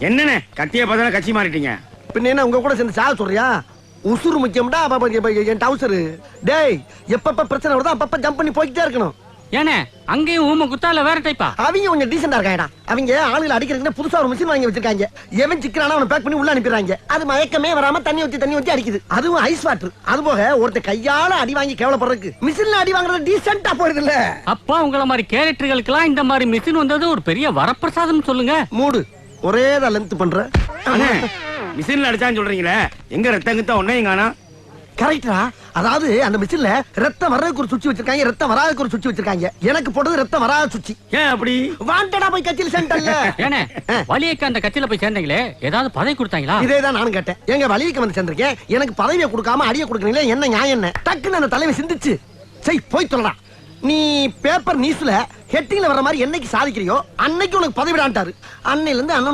என்னண்ணே கத்திய பார்த்தா கட்சி மாறிட்டீங்க? பின்ன என்ன உங்க கூட சேர்ந்து சாக சொல்றியா? உசுறு முக்கியம்டா. என் டவுசரு டேய் எப்பப்ப பிரச்சனை வருதோ அப்பப்ப ஜம்ப் பண்ணி போய்கிட்டே இருக்கணும். ஏனே அங்கேயும் ஊம குத்தால வேற டைப்பா? அவங்க கொஞ்சம் டீசெண்டா இருக்காங்கடா. அவங்க ஆளுகளை அடிக்கிறதுக்கு புதுசா ஒரு மிஷின் வாங்கி வச்சிருக்காங்க. எவன் சிக்கிறானா அவனை பேக் பண்ணி உள்ள அனுப்பிடுறாங்க. அது மயக்கமே வராம தண்ணி ஊத்தி அடிக்குது. அதுவும் ஐஸ் வாட்டர். அது போக ஒருத்த கையால அடி வாங்கி கேவலப்படுறதுக்கு மிஷின்ல அடி வாங்குறது டீசெண்டா போயிடுது இல்ல. அப்பா உங்கள மாதிரி கேரக்டர்களுக்கெல்லாம் இந்த மாதிரி மிஷின் வந்தது ஒரு பெரிய வரப்பிரசாதம் சொல்லுங்க. மூடு ஒரே தான் லென்த் பண்ற. மிஷின்ல அடிச்சான்னு சொல்றீங்களே, எங்க ரத்தம் கிட்ட ஒன்னையும் காணா? கரெக்டா? அதாவது அந்த மிஷின்ல ரத்தம் வர்றதுக்கு ஒரு சுவிட்ச் வச்சிருக்காங்க, ரத்தம் வராதுக்கு ஒரு சுவிட்ச் வச்சிருக்காங்க. எனக்கு போட்டது ரத்தம் வராத சுவிட்ச். ஏன் அப்படி? வாண்டடா போய் கட்சியில் சேர்ந்தல்ல. ஏனே வலியக்க அந்த கட்சியில போய் சேர்ந்தீங்களே, ஏதாவது பதவி கொடுத்தாங்களா? இதேதான் நானும் கேட்டேன். எங்க வலியக்க வந்து சேர்ந்திருக்கேன், எனக்கு பதவியை கொடுக்காம அடியை கொடுக்குறீங்களே, என்ன நியாயம் என்ன? டக்குன்னு அந்த தலைமை சிந்திச்சு சரி போய் சொல்லலாம். நீ பேப்பர் நியூஸ்ல ஹெட்டிங்ல வர மாதிரி என்னைக்கு சாதிக்கிறியோ அன்னைக்கு உனக்கு பதவிடான்ட்டாரு. அன்னையில இருந்து அண்ணனுடைய